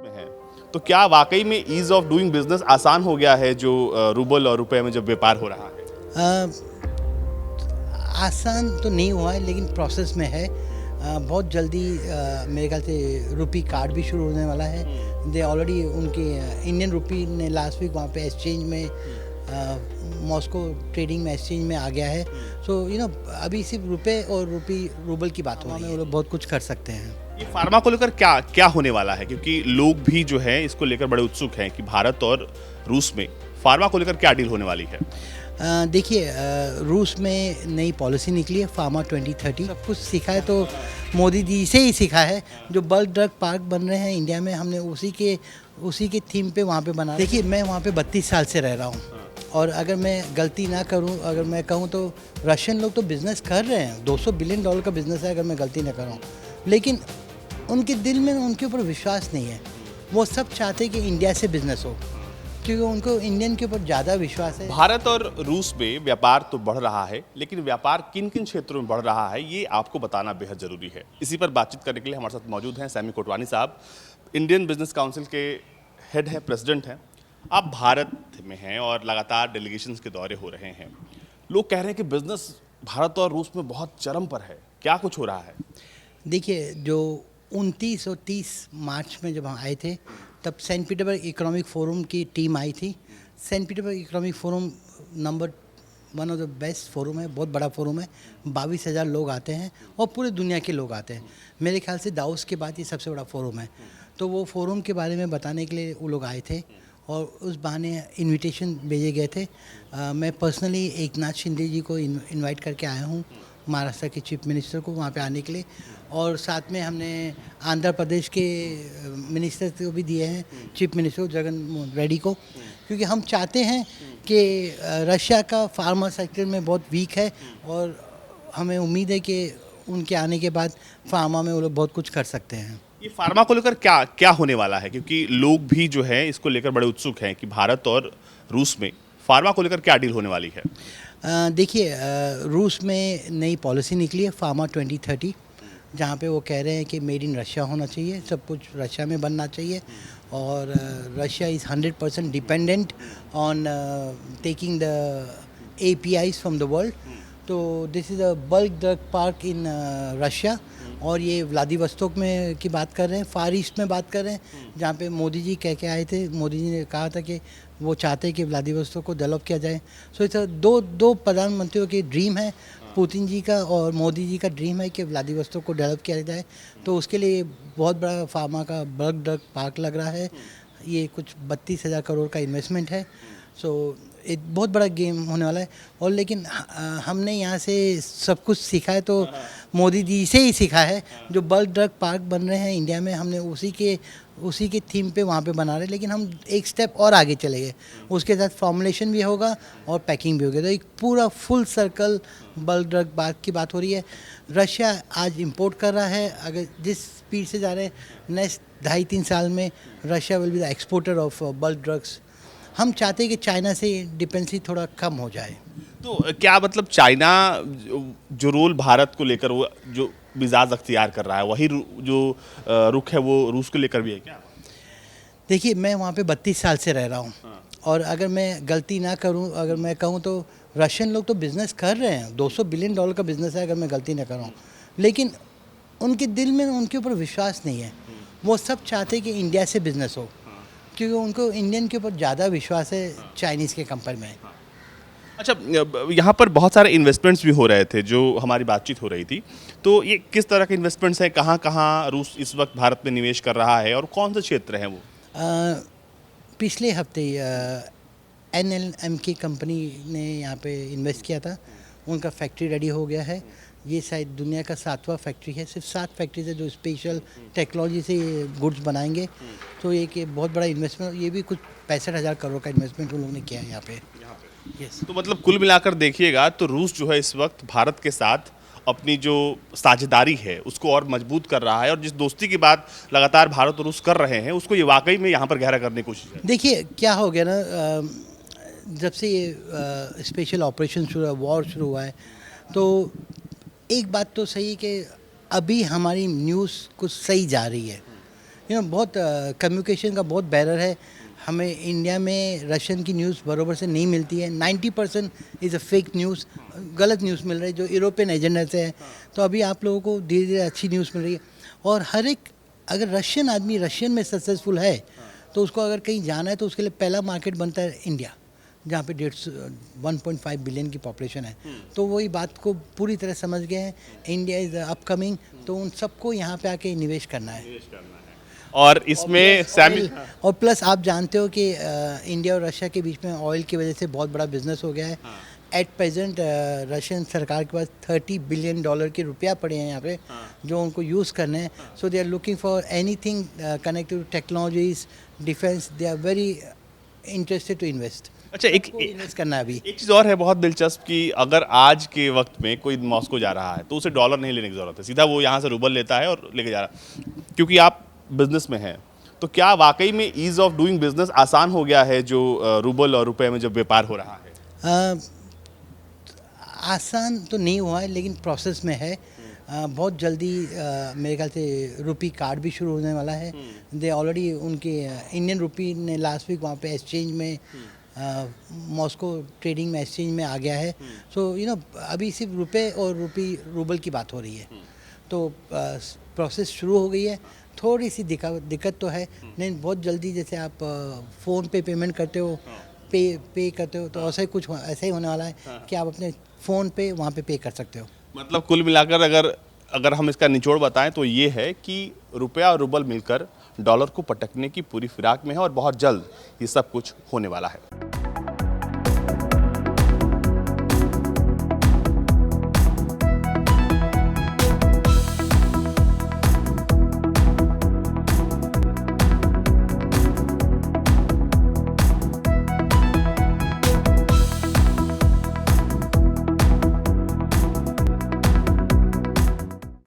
में है तो क्या वाकई में ईज ऑफ डूइंग बिजनेस आसान हो गया है जो रूबल और रुपए में जब व्यापार हो रहा है? अ, आसान तो नहीं हुआ है लेकिन प्रोसेस में है। बहुत जल्दी मेरे ख्याल से रुपी कार्ड भी शुरू होने वाला है। दे ऑलरेडी उनके इंडियन रुपी ने लास्ट वीक वहाँ पे एक्सचेंज में मॉस्को ट्रेडिंग में एक्सचेंज में आ गया है। सो अभी सिर्फ रुपए और रूबल की बात हो रही है। वो लोग बहुत कुछ कर सकते हैं। ये फार्मा को लेकर क्या क्या होने वाला है, क्योंकि लोग भी जो है इसको लेकर बड़े उत्सुक हैं कि भारत और रूस में फार्मा को लेकर क्या डील होने वाली है? देखिए, रूस में नई पॉलिसी निकली है फार्मा 2030। सब कुछ सीखा है तो मोदी जी से ही सीखा है। जो बल्क ड्रग पार्क बन रहे हैं इंडिया में, हमने उसी के थीम पे वहाँ पे बना। देखिए, मैं वहाँ पे 32 साल से रह रहा हूँ और अगर मैं गलती ना करूँ, अगर मैं कहूँ तो रशियन लोग तो बिज़नेस कर रहे हैं। $200 बिलियन का बिज़नेस है, अगर मैं गलती ना करूँ। लेकिन उनके दिल में उनके ऊपर विश्वास नहीं है। वो सब चाहते हैं कि इंडिया से बिज़नेस हो, क्योंकि उनको इंडियन के ऊपर ज़्यादा विश्वास है। भारत और रूस में व्यापार तो बढ़ रहा है, लेकिन व्यापार किन किन क्षेत्रों में बढ़ रहा है ये आपको बताना बेहद जरूरी है। इसी पर बातचीत करने के लिए हमारे साथ मौजूद हैं सैमी कोटवानी साहब, इंडियन बिजनेस काउंसिल के हेड है, प्रेसिडेंट हैं। आप भारत में हैं और लगातार डेलीगेशंस के दौरे हो रहे हैं। लोग कह रहे हैं कि बिजनेस भारत और रूस में बहुत चरम पर है, क्या कुछ हो रहा है? देखिए, जो 29 और 30 मार्च में जब हम आए थे, तब सेंट पीटर्सबर्ग इकोनॉमिक फोरम की टीम आई थी। Saint Petersburg economic forum number 1 of the best forum है, बहुत बड़ा फोरम है। 22,000 लोग आते हैं और पूरे दुनिया के लोग आते हैं। मेरे ख्याल से दाउस के बाद ये सबसे बड़ा फोरम है। तो वो फोरम के बारे में बताने के लिए वो लोग आए थे और उस बहाने इनविटेशन भेजे गए थे। मैं पर्सनली एकनाथ शिंदे जी को इनवाइट करके आया हूँ, महाराष्ट्र के चीफ मिनिस्टर को वहाँ पे आने के लिए। और साथ में हमने आंध्र प्रदेश के मिनिस्टर को भी दिए हैं, चीफ मिनिस्टर जगन मोहन रेड्डी को, क्योंकि हम चाहते हैं कि रशिया का फार्मा सेक्टर में बहुत वीक है और हमें उम्मीद है कि उनके आने के बाद फार्मा में वो लोग बहुत कुछ कर सकते हैं। ये फार्मा को लेकर क्या क्या होने वाला है, क्योंकि लोग भी जो है इसको लेकर बड़े उत्सुक हैं कि भारत और रूस में फार्मा को लेकर क्या डील होने वाली है? देखिए, रूस में नई पॉलिसी निकली है फार्मा 2030, जहाँ पे वो कह रहे हैं कि मेड इन रशिया होना चाहिए, सब कुछ रशिया में बनना चाहिए। और Russia is 100% dependent on taking the APIs from the world. तो this is a bulk drug park in Russia. और ये व्लादिवोस्तोक में की बात कर रहे हैं, फार ईस्ट में बात कर रहे हैं, जहाँ पे मोदी जी कह के आए थे। मोदी जी ने कहा था कि वो चाहते हैं कि व्लादिवोस्तोक को डेवलप किया जाए। सो इट्स दो प्रधानमंत्रियों की ड्रीम है, पुतिन जी का और मोदी जी का ड्रीम है कि व्लादिवोस्तोक को डेवलप किया जाए। तो उसके लिए बहुत बड़ा फार्मा का बल्क ड्रग पार्क लग रहा है। ये कुछ 32,000 करोड़ का इन्वेस्टमेंट है। सो एक बहुत बड़ा गेम होने वाला है। और लेकिन हमने यहाँ से सब कुछ सीखा है तो मोदी जी से ही सीखा है। जो बल्क ड्रग पार्क बन रहे हैं इंडिया में, हमने उसी के थीम पे वहाँ पे बना रहे हैं। लेकिन हम एक स्टेप और आगे चले गए, उसके साथ फॉर्मुलेशन भी होगा और पैकिंग भी होगी। तो एक पूरा full circle bulk drug park की बात हो रही है। रशिया आज इंपोर्ट कर रहा है। अगर जिस स्पीड से जा रहे हैं, नेक्स्ट 2.5-3 साल में Russia will be the exporter of bulk drugs. हम चाहते हैं कि चाइना से डिपेंडेंसी थोड़ा कम हो जाए। तो क्या मतलब चाइना जो रोल भारत को लेकर वो जो मिजाज अख्तियार कर रहा है, वही जो रुख है वो रूस को लेकर भी है क्या? देखिए, मैं वहाँ पे 32 साल से रह रहा हूँ और अगर मैं गलती ना करूँ, अगर मैं कहूँ तो रशियन लोग तो बिज़नेस कर रहे हैं। $200 बिलियन का बिज़नेस है, अगर मैं गलती ना करूँ। लेकिन उनके दिल में उनके ऊपर विश्वास नहीं है। वो सब चाहते हैं कि इंडिया से बिज़नेस हो, क्योंकि उनको इंडियन के ऊपर ज़्यादा विश्वास है चाइनीज़ के कंपेयर में। अच्छा, यहाँ पर बहुत सारे इन्वेस्टमेंट्स भी हो रहे थे जो हमारी बातचीत हो रही थी। तो ये किस तरह के इन्वेस्टमेंट्स हैं, कहाँ कहाँ रूस इस वक्त भारत में निवेश कर रहा है और कौन से क्षेत्र हैं वो? पिछले हफ्ते NLM की कंपनी ने यहाँ पे इन्वेस्ट किया था। उनका फैक्ट्री रेडी हो गया है। ये शायद दुनिया का 7वां फैक्ट्री है। सिर्फ 7 फैक्ट्रीज है जो स्पेशल टेक्नोलॉजी से गुड्स बनाएंगे। तो ये बहुत बड़ा इन्वेस्टमेंट, ये भी कुछ 65,000 करोड़ का इन्वेस्टमेंट उन लोगों ने किया है यहाँ पे। यस। तो मतलब कुल मिलाकर देखिएगा तो रूस जो है इस वक्त भारत के साथ अपनी जो साझेदारी है उसको और मजबूत कर रहा है, और जिस दोस्ती की बात लगातार भारत और रूस कर रहे हैं उसको ये वाकई में यहाँ पर गहरा करने की कोशिश है। देखिए, क्या हो गया ना, जब से ये स्पेशल ऑपरेशन शुरू हुआ, वॉर शुरू हुआ है, तो एक बात तो सही है कि अभी हमारी न्यूज़ कुछ सही जा रही है। यू नो बहुत कम्युनिकेशन का बहुत बैरर है। हमें इंडिया में रशियन की न्यूज़ बराबर से नहीं मिलती है। 90% इज़ अ फेक न्यूज़, गलत न्यूज़ मिल रही है जो यूरोपियन एजेंडा से है। तो अभी आप लोगों को धीरे धीरे अच्छी न्यूज़ मिल रही है। और हर एक अगर रशियन आदमी रशियन में सक्सेसफुल है तो उसको अगर कहीं जाना है तो उसके लिए पहला मार्केट बनता है इंडिया, जहाँ पे 1.5 बिलियन की पॉपुलेशन है। तो वही बात को पूरी तरह समझ गए हैं, इंडिया इज़ अपकमिंग, तो उन सबको यहाँ पे आके निवेश करना है। और इसमें सैमी और प्लस आप जानते हो कि इंडिया और रशिया के बीच में ऑयल की वजह से बहुत बड़ा बिजनेस हो गया है। एट प्रेजेंट रशियन सरकार के पास $30 बिलियन के रुपया पड़े हैं यहाँ पे, जो उनको यूज़ करने हैं। So they are looking for anything connected to technologies, defence, they are very interested to invest. अच्छा, एक इन्वेस्ट करना है अभी। एक चीज़ और है बहुत दिलचस्प कि अगर आज के वक्त में कोई मॉस्को जा रहा है तो उसे डॉलर नहीं लेने की ज़रूरत है, सीधा वो यहाँ से रूबल लेता है और लेके जा रहा है, क्योंकि आप बिजनेस में हैं। तो क्या वाकई में ईज़ ऑफ डूइंग बिजनेस आसान हो गया है जो रूबल और रुपए में जब व्यापार हो रहा है? आसान तो नहीं हुआ है लेकिन प्रोसेस में है। बहुत जल्दी मेरे ख्याल से रुपी कार्ड भी शुरू होने वाला है। दे ऑलरेडी उनके इंडियन रुपी ने लास्ट वीक वहाँ पे एक्सचेंज में मॉस्को ट्रेडिंग में एक्सचेंज में आ गया है। सो यू नो अभी सिर्फ रुपए और रूबल की बात हो रही है। तो प्रोसेस शुरू हो गई है। थोड़ी सी दिक्कत तो है, लेकिन बहुत जल्दी जैसे आप फ़ोन पे पेमेंट करते हो, पे करते हो, तो ऐसा ही कुछ ऐसा ही होने वाला है कि आप अपने फ़ोन पे वहाँ पे कर सकते हो। मतलब कुल मिलाकर अगर हम इसका निचोड़ बताएं तो ये है कि रुपया और रूबल मिलकर डॉलर को पटकने की पूरी फिराक में है और बहुत जल्द ये सब कुछ होने वाला है।